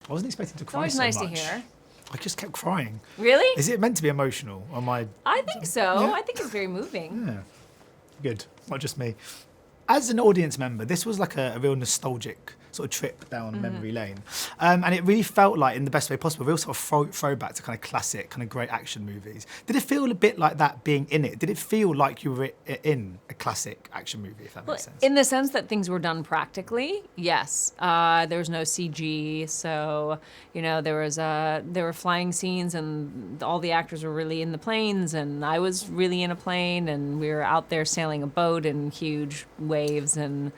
I wasn't expecting to It's cry always so nice much. to hear. I just kept crying. Really? Is it meant to be emotional? Or am I... I think so. Yeah. I think it's very moving. Yeah. Good. Not just me. As an audience member, this was like a real nostalgic sort of trip down memory lane. And it really felt like, in the best way possible, a real sort of throwback to kind of classic, kind of great action movies. Did it feel a bit like that being in it? Did it feel like you were in a classic action movie, if that makes sense? In the sense that things were done practically, yes. There was no CG, so there were flying scenes, and all the actors were really in the planes, and I was really in a plane, and we were out there sailing a boat in huge waves and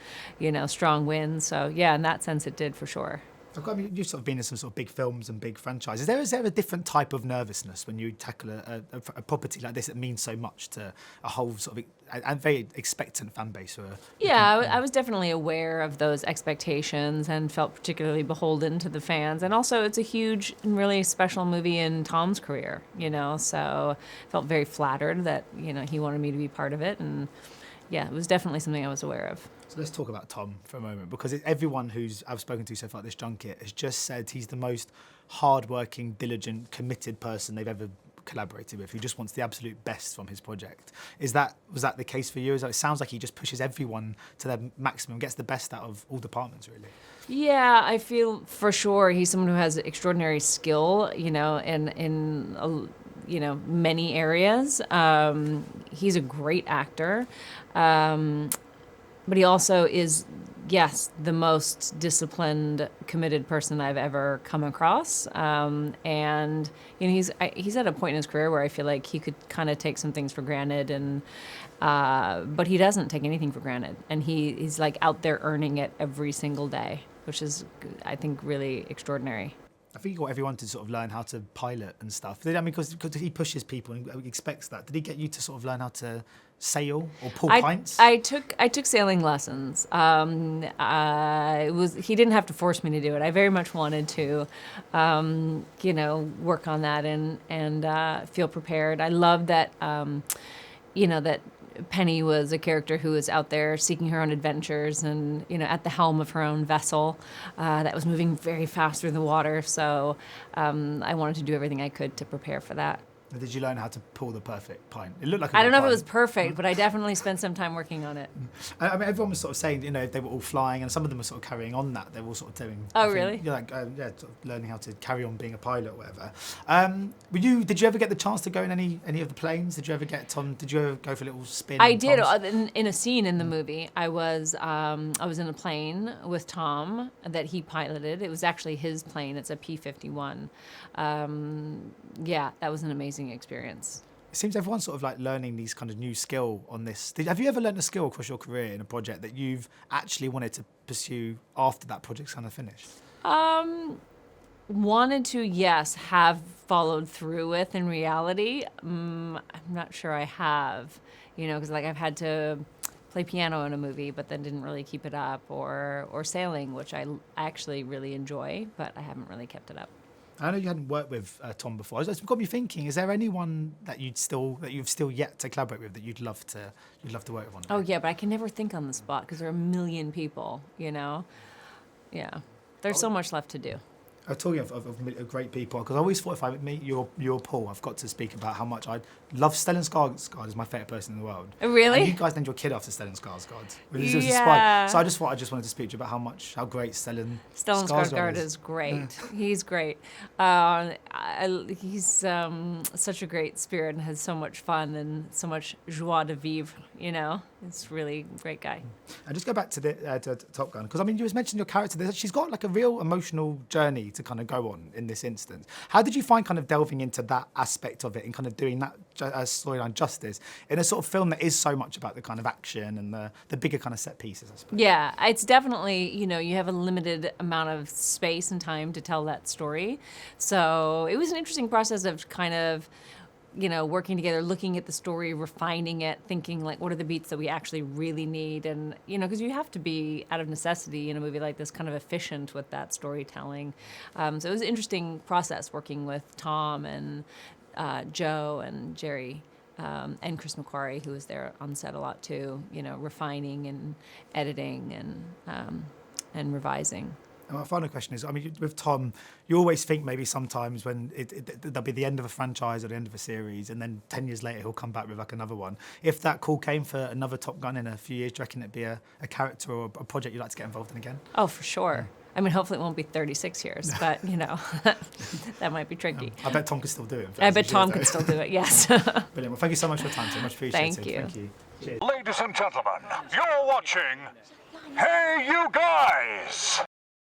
strong winds. So yeah, in that sense, it did for sure. I mean, you've sort of been in some sort of big films and big franchises. Is there a different type of nervousness when you tackle a property like this that means so much to a whole sort of a very expectant fan base? I was definitely aware of those expectations and felt particularly beholden to the fans. And also, it's a huge and really special movie in Tom's career, so I felt very flattered that, he wanted me to be part of it. And yeah, it was definitely something I was aware of. So let's talk about Tom for a moment, because everyone I've spoken to so far at this junket has just said he's the most hard-working, diligent, committed person they've ever collaborated with, who just wants the absolute best from his project. Was that the case for you? It sounds like he just pushes everyone to their maximum, gets the best out of all departments, really. Yeah, I feel for sure he's someone who has extraordinary skill, in many areas. He's a great actor. But he also is, yes, the most disciplined, committed person I've ever come across. And he's at a point in his career where I feel like he could kind of take some things for granted, and but he doesn't take anything for granted. And he's like out there earning it every single day, which is, I think, really extraordinary. I think he got everyone to sort of learn how to pilot and stuff. I mean, because he pushes people and expects that. Did he get you to sort of learn how to sail or pull pints? I took sailing lessons. He didn't have to force me to do it. I very much wanted to, work on that and feel prepared. I love that, that Penny was a character who was out there seeking her own adventures and, at the helm of her own vessel that was moving very fast through the water. So I wanted to do everything I could to prepare for that. Did you learn how to pull the perfect pint? It looked like I don't know if it was perfect, but I definitely spent some time working on it. I mean, everyone was sort of saying, they were all flying, and some of them were sort of carrying on that. They were all sort of doing. Oh, really? Sort of learning how to carry on being a pilot or whatever. Did you ever get the chance to go in any of the planes? Did you ever go for a little spin? I did. In a scene in the movie, I was in a plane with Tom that he piloted. It was actually his plane. It's a P-51. That was an amazing experience. It seems everyone's sort of like learning these kind of new skill on this. Have you ever learned a skill across your career in a project that you've actually wanted to pursue after that project's kind of finished? Wanted to, yes. Have followed through with in reality. I'm not sure I have, because I've had to play piano in a movie, but then didn't really keep it up, or sailing, which I actually really enjoy, but I haven't really kept it up. I know you hadn't worked with Tom before. It's got me thinking: is there anyone that you've still yet to collaborate with that you'd love to work with on? Oh yeah, but I can never think on the spot because there are a million people. Yeah, there's so much left to do. Talking of great people, because I always thought if I meet your Paul, I've got to speak about how much I love Stellan Skarsgård. Is my favourite person in the world. Really? And you guys named your kid after Stellan Skarsgård. Yeah. So I just wanted to speak to you about how great Stellan Skarsgård is great. Yeah. He's great. He's such a great spirit and has so much fun and so much joie de vivre. It's really a great guy. And just go back to to Top Gun, because I mean, you just mentioned your character. She's got like a real emotional journey to kind of go on in this instance. How did you find kind of delving into that aspect of it and kind of doing that storyline justice in a sort of film that is so much about the kind of action and the bigger kind of set pieces, I suppose? Yeah, it's definitely, you have a limited amount of space and time to tell that story. So it was an interesting process of kind of, working together, looking at the story, refining it, thinking like, what are the beats that we actually really need? And, because you have to be, out of necessity in a movie like this, kind of efficient with that storytelling. So it was an interesting process working with Tom and Joe and Jerry and Chris McQuarrie, who was there on set a lot too, refining and editing and revising. And my final question is, I mean, with Tom, you always think maybe sometimes when there'll be the end of a franchise or the end of a series, and then 10 years later he'll come back with like another one. If that call came for another Top Gun in a few years, do you reckon it'd be a character or a project you'd like to get involved in again? Oh, for sure. I mean, hopefully it won't be 36 years, but, you know, that might be tricky. I bet Tom could still do it. I bet Tom could still do it, yes. Brilliant. Well, thank you so much for your time, so much appreciated. Thank you. Thank you. Cheers. Ladies and gentlemen, you're watching Hey You Guys!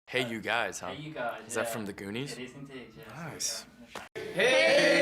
Hey, you guys, huh? Hey, you guys. Is that from the Goonies? It is indeed, yes. Nice. Hey!